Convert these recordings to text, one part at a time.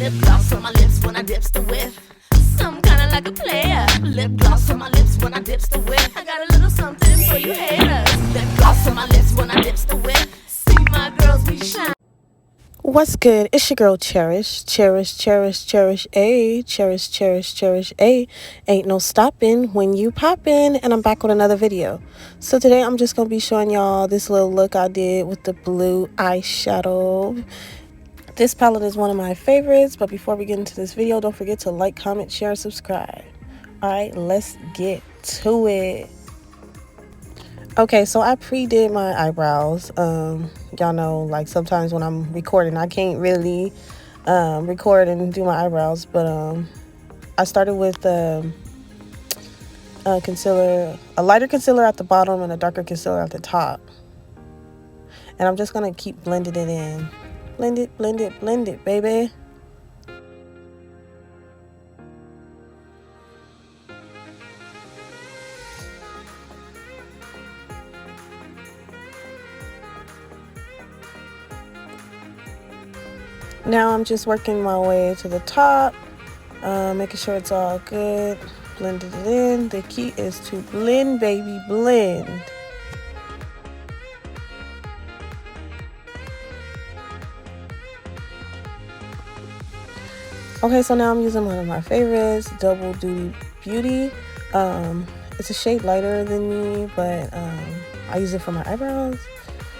Lip gloss on my lips when I dips the whiff. Some kinda like a player. Lip gloss on my lips when I dips the whiff. I got a little something for you haters. Lip gloss on my lips when I dips the whiff. See my girls be shine. What's good? It's your girl Cherish. Cherish, cherish, cherish, A. Cherish, cherish, cherish, A. Ain't no stopping when you poppin'. And I'm back with another video. So today I'm just going to be showing y'all this little look I did with the blue eyeshadow. This palette is one of my favorites. But before we get into this video, don't forget to like, comment, share, subscribe. Alright, let's get to it. Okay, so I pre-did my eyebrows. Y'all know, like, sometimes when I'm recording, I can't really record and do my eyebrows. But I started with concealer, a lighter concealer at the bottom and a darker concealer at the top. And I'm just going to keep blending it in. Blend it, blend it, blend it, baby. Now I'm just working my way to the top, making sure it's all good. Blended it in. The key is to blend, baby, blend. Okay, so now I'm using one of my favorites, Double Duty Beauty. It's a shade lighter than me, but I use it for my eyebrows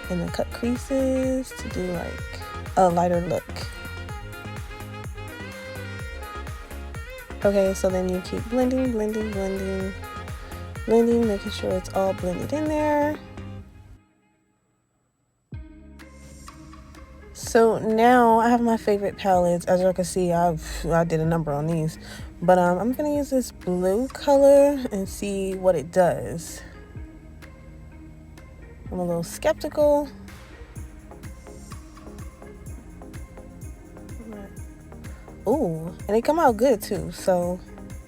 and the cut creases to do like a lighter look. Okay, so then you keep blending, blending, blending, blending, making sure it's all blended in there. So now I have my favorite palettes. As you can see, I did a number on these, but I'm gonna use this blue color and see what it does. I'm a little skeptical. Ooh, and they come out good too, so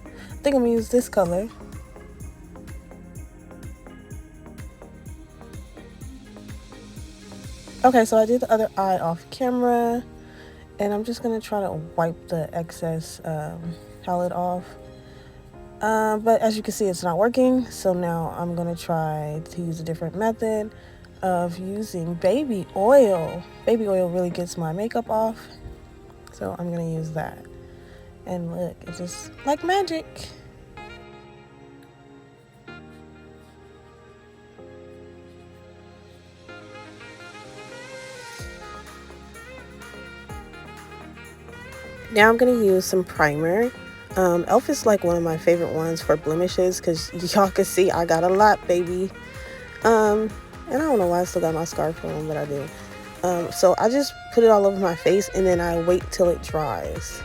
I think I'm gonna use this color. Okay, so I did the other eye off camera, and I'm just gonna try to wipe the excess palette off. But as you can see, it's not working, so now I'm gonna try to use a different method of using baby oil. Baby oil really gets my makeup off. So I'm gonna use that, and look, it's just like magic. Now I'm gonna use some primer. Elf is like one of my favorite ones for blemishes because y'all can see I got a lot, baby. And I don't know why I still got my scarf on, but I do. So I just put it all over my face and then I wait till it dries.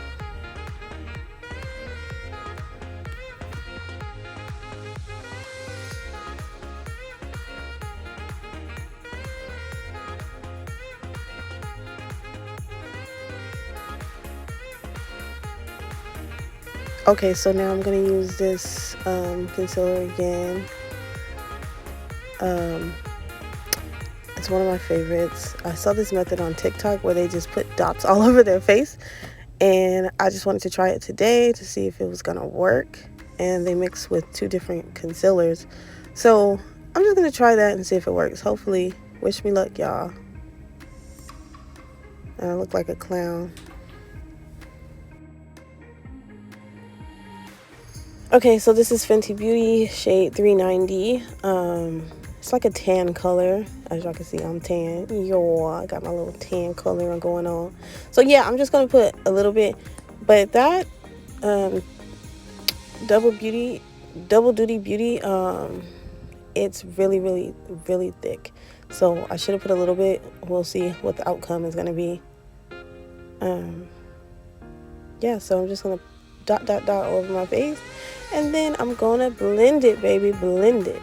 Okay, so now I'm gonna use this concealer again. It's one of my favorites. I saw this method on TikTok where they just put dots all over their face, and I just wanted to try it today to see if it was gonna work. And they mix with two different concealers, so I'm just gonna try that and see if it works. Hopefully. Wish me luck, y'all. And I look like a clown. Okay, so this is Fenty Beauty shade 390. It's like a tan color. As y'all can see, I'm tan. Yo, I got my little tan color going on. So yeah, I'm just gonna put a little bit, but that Double Duty Beauty, it's really, really, really thick. So I should have put a little bit. We'll see what the outcome is gonna be. Yeah, so I'm just gonna dot, dot, dot all over my face. And then I'm gonna blend it, baby, blend it.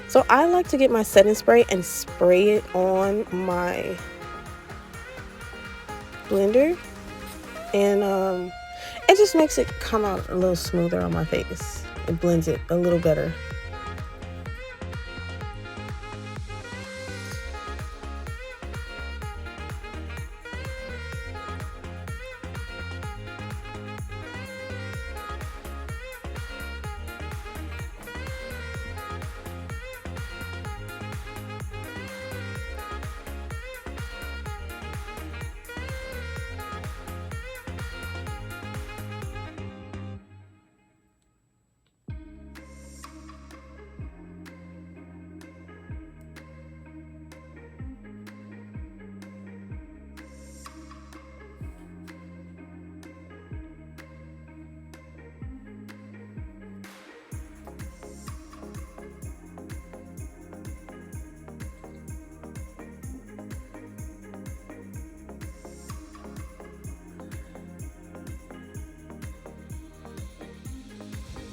So I like to get my setting spray and spray it on my blender. And it just makes it come out a little smoother on my face. It blends it a little better.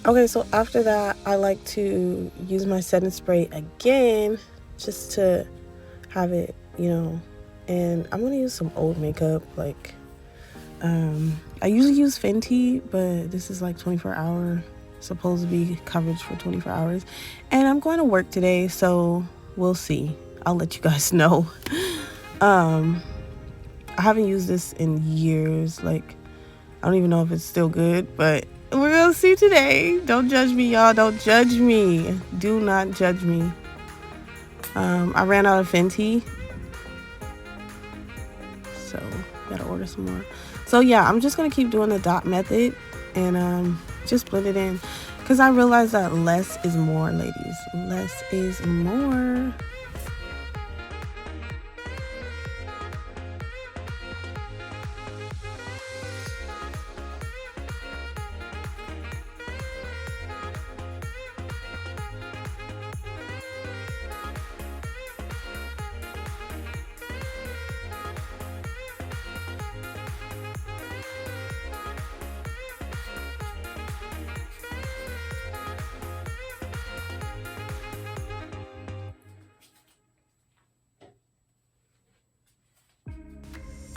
Okay, so after that, I like to use my setting spray again just to have it, and I'm gonna use some old makeup. Like, I usually use Fenty, but this is like 24-hour, supposed to be coverage for 24 hours. And I'm going to work today, so we'll see. I'll let you guys know. I haven't used this in years. Like, I don't even know if it's still good, but we're gonna see today. Don't judge me, y'all. Don't judge me. Do not judge me. I ran out of Fenty, so gotta order some more. So yeah, I'm just gonna keep doing the dot method and just blend it in, because I realized that less is more, ladies. Less is more.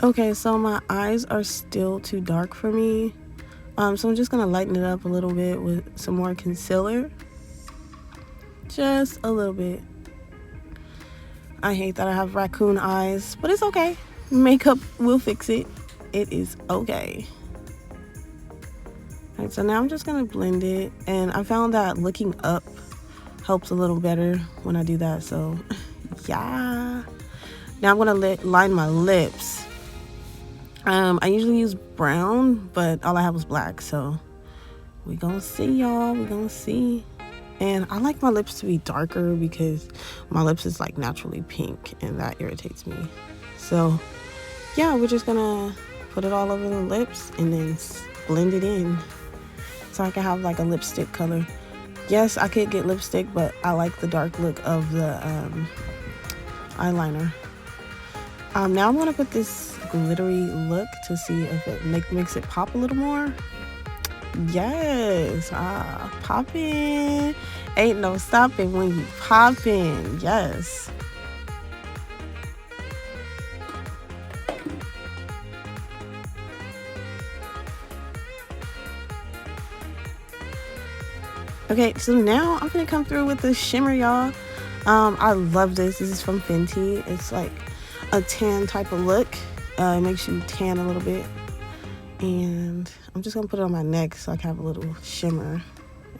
Okay, so my eyes are still too dark for me. So I'm just gonna lighten it up a little bit with some more concealer. Just a little bit. I hate that I have raccoon eyes, but it's okay. Makeup will fix it. It is okay. Alright, so now I'm just gonna blend it, and I found that looking up helps a little better when I do that, so yeah. Now I'm gonna line my lips. I usually use brown, but all I have was black, so we gonna see, y'all. We gonna see. And I like my lips to be darker because my lips is like naturally pink, and that irritates me. So yeah, we're just gonna put it all over the lips and then blend it in so I can have like a lipstick color. Yes, I could get lipstick, but I like the dark look of the eyeliner. Now I'm gonna put this glittery look to see if it makes it pop a little more. Yes, popping. Ain't no stopping when you popping. Yes. Okay, so now I'm gonna come through with the shimmer, y'all. I love this. This is from Fenty. It's like a tan type of look. It makes you tan a little bit. And I'm just gonna put it on my neck so I can have a little shimmer.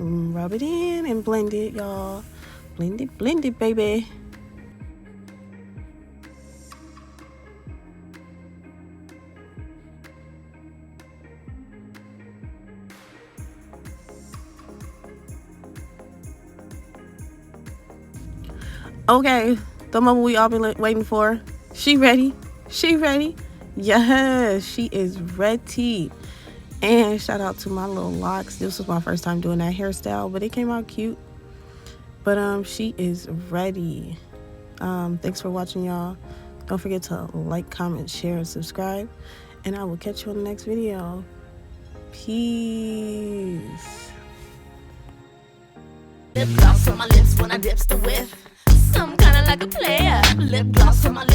And rub it in and blend it, y'all. Blend it, baby. Okay, the moment we all been waiting for. She ready. She ready. Yes, she is ready. And shout out to my little locks. This was my first time doing that hairstyle, but it came out cute. But she is ready. Thanks for watching, y'all. Don't forget to like, comment, share, and subscribe. And I will catch you on the next video. Peace. Lip gloss on my lips when I dips the whip. Some kinda like a player. Lip gloss on my lips.